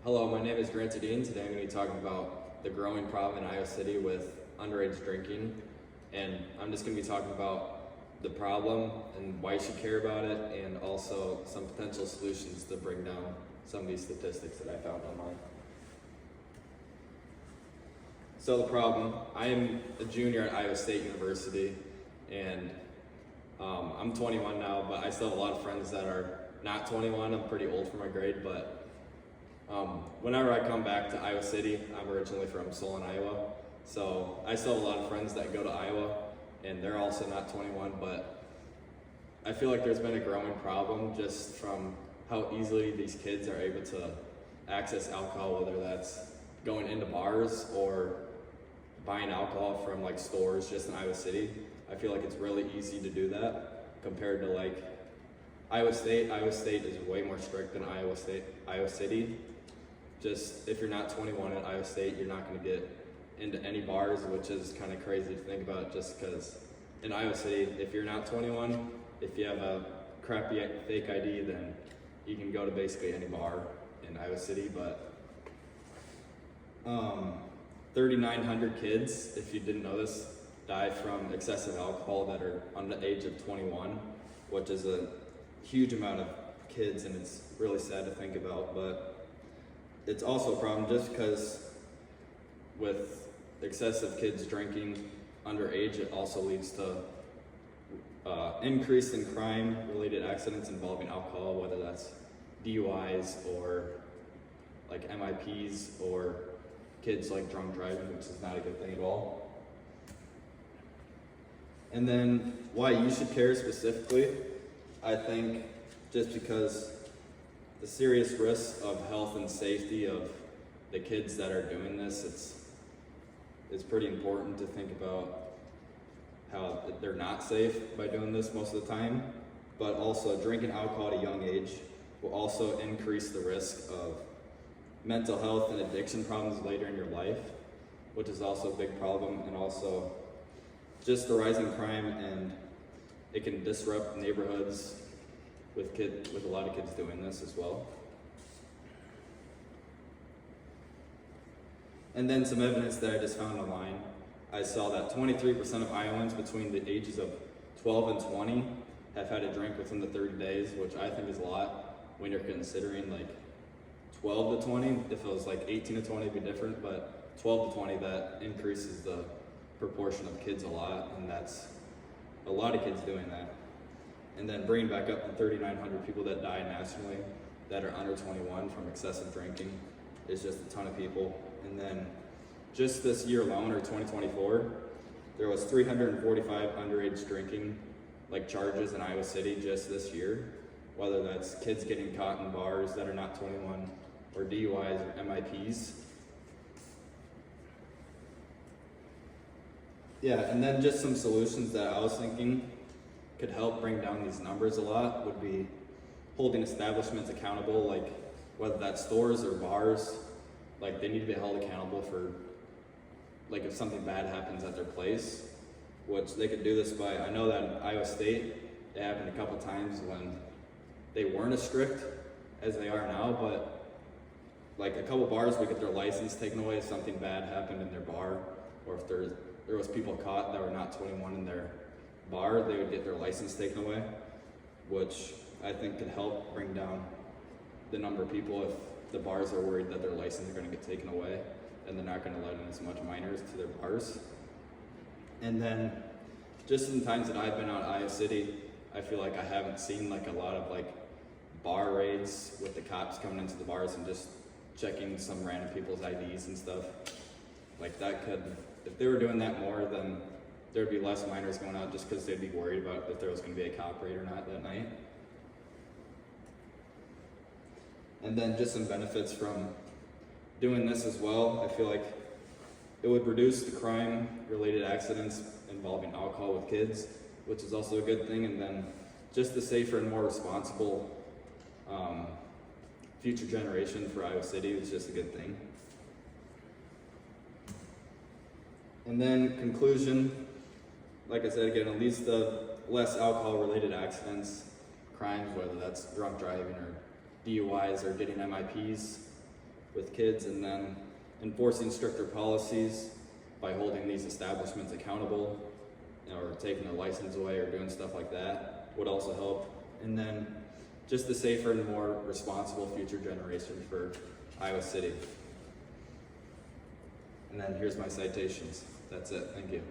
Hello, my name is Grant Dean. Today I'm going to be talking about the growing problem in Iowa City with underage drinking. And I'm just going to be talking about the problem and why you should care about it, and also some potential solutions to bring down some of these statistics that I found online. So the problem, I am a junior at Iowa State University, and I'm 21 now, but I still have a lot of friends that are not 21. I'm pretty old for my grade, but whenever I come back to Iowa City, I'm originally from Solon, Iowa, so I still have a lot of friends that go to Iowa, and they're also not 21, but I feel like there's been a growing problem just from how easily these kids are able to access alcohol, whether that's going into bars or buying alcohol from like stores just in Iowa City. I feel like it's really easy to do that compared to like Iowa State. Iowa State is way more strict than Iowa City. Just if you're not 21 at Iowa State, you're not going to get into any bars, which is kind of crazy to think about, just because in Iowa City, if you're not 21, if you have a crappy fake ID, then you can go to basically any bar in Iowa City. But 3,900 kids, if you didn't know this, die from excessive alcohol that are under the age of 21, which is a huge amount of kids, and it's really sad to think about. But it's also a problem just because with excessive kids drinking underage, it also leads to increase in crime-related accidents involving alcohol, whether that's DUIs or like MIPs or kids like drunk driving, which is not a good thing at all. And then why you should care specifically, I think just because the serious risks of health and safety of the kids that are doing this, it's pretty important to think about how they're not safe by doing this most of the time, but also drinking alcohol at a young age will also increase the risk of mental health and addiction problems later in your life, which is also a big problem, and also just the rising crime, and it can disrupt neighborhoods with a lot of kids doing this as well. And then some evidence that I just found online. I saw that 23% of Iowans between the ages of 12 and 20 have had a drink within the 30 days, which I think is a lot when you're considering like 12 to 20. If it was like 18 to 20, it'd be different, but 12 to 20, that increases the proportion of kids a lot, and that's a lot of kids doing that. And then bringing back up the 3,900 people that die nationally that are under 21 from excessive drinking is just a ton of people. And then just this year alone, or 2024, there was 345 underage drinking like charges in Iowa City just this year, whether that's kids getting caught in bars that are not 21 or DUIs or MIPs. Yeah, and then just some solutions that I was thinking could help bring down these numbers a lot would be holding establishments accountable, like whether that's stores or bars, like they need to be held accountable for like if something bad happens at their place, which they could do this by, I know that in Iowa State, it happened a couple times when they weren't as strict as they are now, but like a couple bars would get their license taken away if something bad happened in their bar, or if there was people caught that were not 21 in their bar, they would get their license taken away, which I think could help bring down the number of people if the bars are worried that their license are going to get taken away and they're not going to let in as much minors to their bars. And then just in times that I've been out in Iowa City, I feel like I haven't seen like a lot of like bar raids with the cops coming into the bars and just checking some random people's IDs and stuff. Like that could, if they were doing that more, then there'd be less minors going out just because they'd be worried about if there was going to be a cop raid or not that night. And then just some benefits from doing this as well. I feel like it would reduce the crime-related accidents involving alcohol with kids, which is also a good thing. And then just the safer and more responsible future generation for Iowa City is just a good thing. And then conclusion, like I said again, it leads to less alcohol-related accidents, crimes, whether that's drunk driving or DUIs or getting MIPs. with kids, and then enforcing stricter policies by holding these establishments accountable, or taking their license away or doing stuff like that would also help. And then just a safer and more responsible future generation for Iowa City. And then here's my citations. That's it. Thank you.